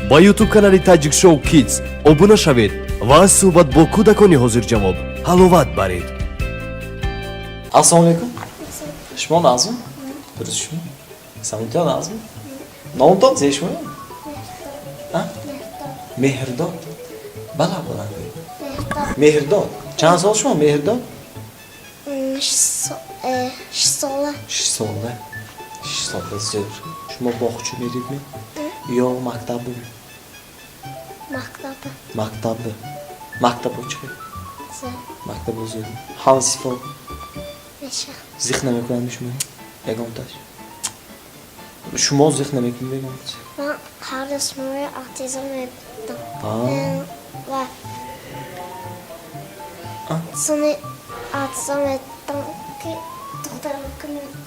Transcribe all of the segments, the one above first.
با ютуб канали Tajik Show Kids обуна шавед ва суҳбат бо кӯдакони ҳозирҷавоб ҳаловат баред. Assalomu alaykum. Shimon lazım? Durust shumi? Samunta lazım? Nomdod zeyshmi? Ha? Mehrdod. Bala bo'lan. Mehrdod. Chand sol shmo Mehrdod? 6 so'la. 6 solda. 6 solda zo'r. Shmo bog'chi beridmi? Yo maktabimi? Maktabı. Maktabı. Maktab o'chiq. Maktab o'zi. Hansi fol. Necha? Zihna mekunandishmi? Yagontash. Shmo zihna mekunandishmi? Ben her resmimi atizam ettim. Aa. Ve sonra atizam ettim ki doktor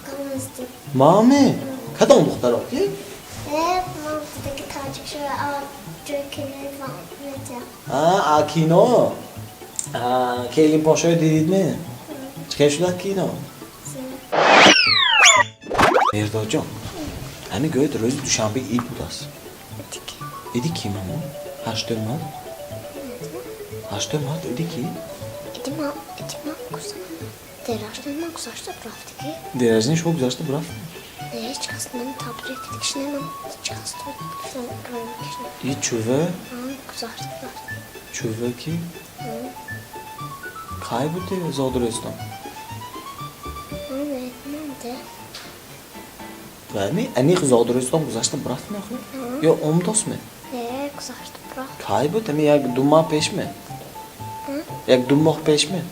kalmasın. Mami, kadon doktor ok? Evet, mamdaki tacik şöyle joykeleri falan yapacağım. Ha, kino. Kelim Paşa'yı dedin mi? Çıkışlar kino. Mehrdodjon. Hani göğüt röz düşanbe ilk budas. Edik kim ama? Haştör mart. Haştör mart edik ki? Edim kusa. Derajdan mı kusaşta praktiki? Derajdan çok güzeldi bırak. Ne hiç kastından tabir ettik işine mi? Hiç kastından görmek işine. İyi çöve. Kusaşta praktiki. Çöve ki? Kayboldu Zodorestan. Evet, nerede? Yani eni Zodorestan güzeldi bırak mı? Yo omdos mu? Kusaşta praktiki. Kayboldu mi ya dumma peş mi? Jak dummoh peş mi?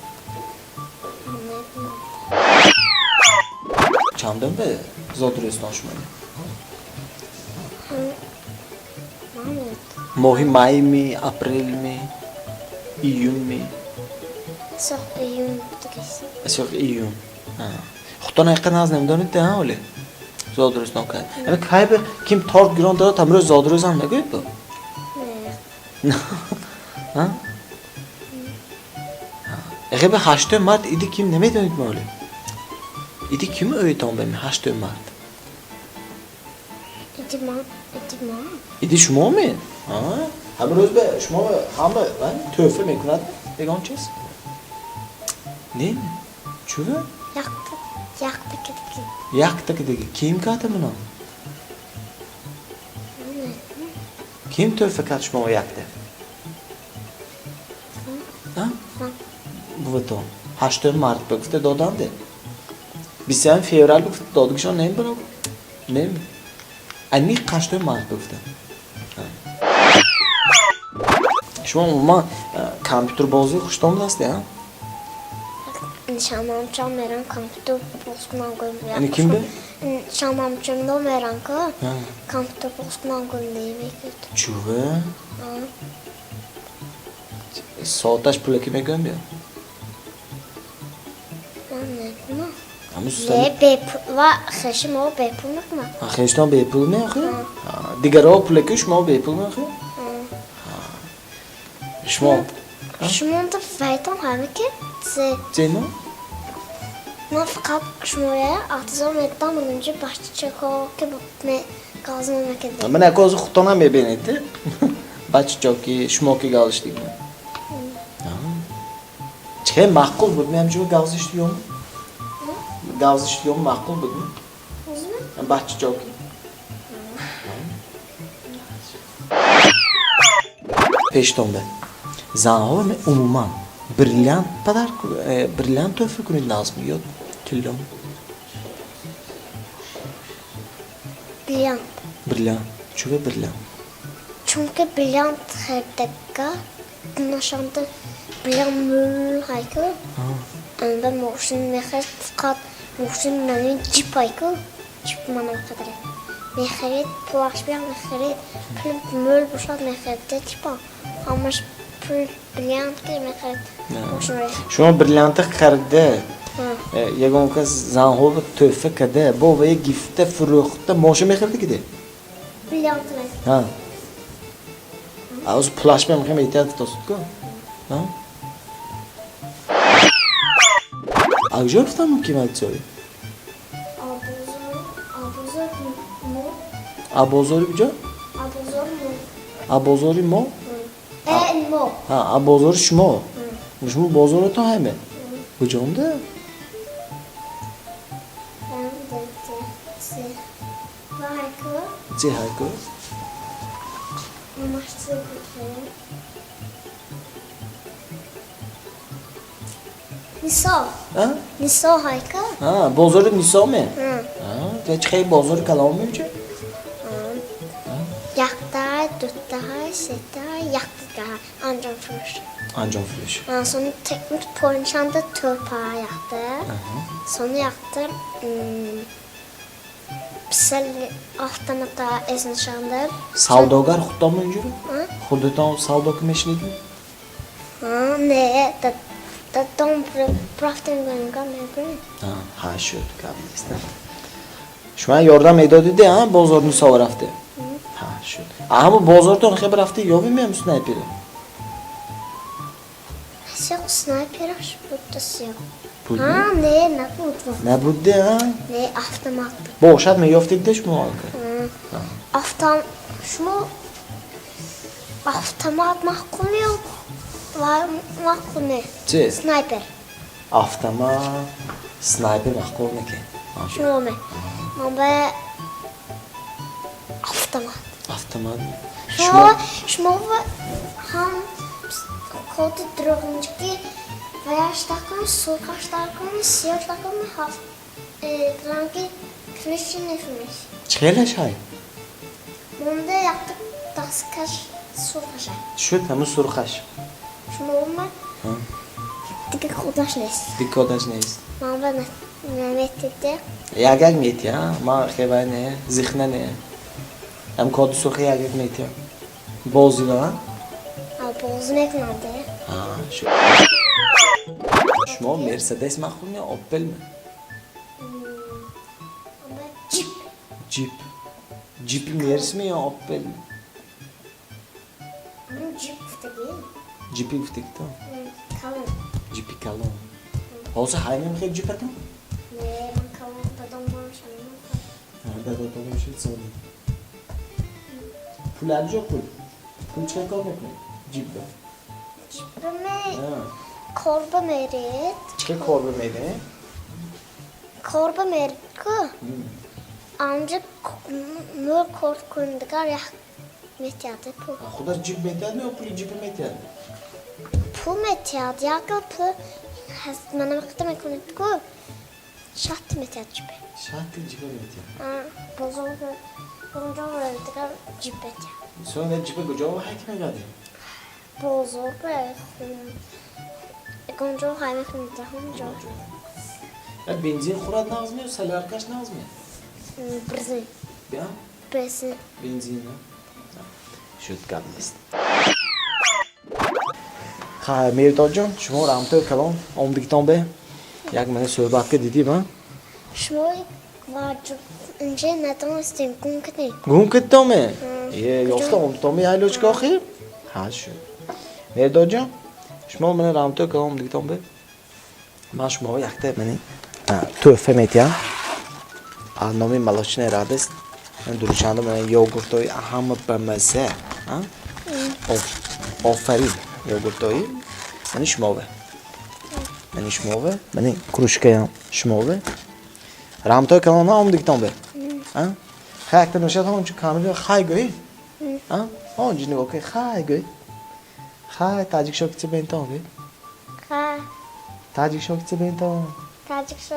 Çandın be Zodorestan şumani. Mohi may mi, april mi, iyun mi? Sohbeyim tıkısı. Çok iyun. Xutona yakın az nemdonit de ha öyle. Zodorestan kay. Ama kaybı kim tork gürondara tamır Zodorestan mı görüyor bu? Ne? Ha? Eğer 8 Mart idi kim neme dönük mü öyle? İdi kimi öğüten benim 8 Mart? Edimam. İdi şuma mı? Ha? Hem rozbe şuma mı? Hem ben töfe mi kunat? Egon çiz? Ne? Çöve? Yaktı kediki. Yaktı ki kim katı bunu? Kim töfe kat şuma yaktı? Ha? Bu vato. 8 Mart bakıfte dodandı. Biz sen fevral bakıfte dodık şu an neyim bana? Neyim? Anne 8 Mart bakıfte. Şu an ama kompüter bozuyor kuştan da aslında ya. Nişanlamçam veren kompüter bozgundan koymuyor. Hani kimdi? Nişanlamçam da veren ki kompüter bozgundan koymuyor yemek götür. Çuve. Soğutaş pula kime gömüyor? Anladın mı? Ama susam. Ye bepul va xeşim o bepulmak mı? Xeştan bepul mu axı? Diğer o pula ki şuma bepul mu axı? Şuma. Şumun da fayton hami ki Ceyno? ben fakat şumaya atızam ettim önce başlayacak o ki ne gazını mekedi. Ama ne kozu xutana mı beneti? Başlayacak ki şuma ki galıştık mı? Çıkay makul bu. Benim gibi gaz işliyor mu? Gaz işliyor mu makul bu mu? Başlayacak ki. Peşton ben. Zanhava mı umuman brilliant kadar brilliant töfü günün lazım yok tüllüm. Brilliant. Brilliant. Çünkü brilliant. Çünkü brilliant her dakika nişanda brilliant mül haykı. Ben moşun meher fakat moşun benim cip haykı. Cip bana kadar. Meheret pulaş bir meheret mül boşalt meheret cipa. Ama brilliant ki meheret moşun re. Şu an brilliantı kardı. Yagon kız zanhava töfü kadı. Bu ve gifte fruhta moşu meherdi gidi. Brilliant re. Ha. Az pulaş bir mehmet ihtiyat tosut ko. Ha? Akjorftan mı kim açıyor? Abuzor mu? Abozor bir Abuzor mu? بازاری ما؟ این ما ها بازار شما شما بازار تو همه کجامده؟ چه هایکو؟ نیسا ها؟ نیسا هایکا بازار نیسامه؟ تو چه بازار کلام میشه؟ یکتای دوتای سه‌تای یکتای انجام فروش انجام فروش sonra teknik poğaçanda törpağı yaktı. Sonra yaktı. Psel avtomata esnişandı. savdogar xuddan mı خودتان savdo qilishlikmi? Ne? Da dom proften gönga mebri. Ha shu kabinista. Shuma yordam edodida ha bozor Niso rafti. Ha shu. Ammo bozordan xabar rafti yovimam snayperi. Yok sniper aş buttası yok. Pul Ne bu? Ne budde ha? Ne avtomat. Bo'shatma yoftikda shmu oldi. Şunu avtomat mahkum yok. Var mahkum ne? Çe? Sniper. Avtomat snayper mahkumniki. Ha shu. Şunu mu? Ama avtomat. Avtomat. Şunu ham kodu drogunçki veya takım sokaş takım siyah takım haf rangi kılıçın efmiş. Chela shay. Bunda yaptık taskaş sokaşa. Shu tamu surqash. Şunu olma. Dik kodaş nes. Dikodash neys. Mama Mehmet dedi. Yagag met ya. Ma khebane zikhnane. Am kod surqi yagag met ya. Bozila. Bozun ekmedi. Ha shu. Shmo Mercedes mahkum ya Opel mi? Ama cip. Jeep. Jeep Mercedes mi ya Opel mi? Bunun cip değil. Jeep iftikto. Kalın. Jeep kalon. Hozir haymim xel Jeep atam? Ne ben kalın dadam var sanırım. Da tamam şey sorun. Pul alacak pul. Pul çek olmak mı? Jeep'de. Cipime korba merit. Çek korbe meyde. Korba merit ku. Ancak mür korkundugar ya metyadı pu. Xuda Jeep metyad mi o pul Jeep metyad? Pu metyadı ya pu. Mana vakti mekunit ku. Şahti metyadı cipe. Şahti Jeep metyad. Bozuldu. Bunca verdigar cipe metyadı. Sonra Jeep'e kocaman hakime geldi. Bozuldu. Gonca hayme kunita hunca. Ya benzin xurad nazmıyor, salarkaş nazmıyor. Brzin. Ya Brzin. benzin ha. Şut kabinist. Ha Mevdodjon, shuma ramto kalon omdikton be. Yak mana suhbatga dedim ha. Shmoy vajib. Önce neden istedim kunkati. Gum ketdome. Yofta omdikton yaylochga oxir. Ha shu. Mevdodjon, shuma mana ramto kalon omdikton be. Man shuma yakta mani tuhfa metyam. Nomi malochne radist. من دروشنده من یوگورتای همه بمزه آفرین یوگورتایی من شماوه من کروشکه شماوه رامتای کلان ها هم دیگتان به خیلی اکتر نشد هم چون کامل خیلی گویی جی نگاه که خیلی گویی خیلی تاجیک شو کسی بینتان گویی تاجیک شو کسی بینتان Tacik şu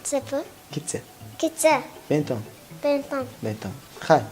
zıpı. کسی Gitse. بینتان Bentan. خیلی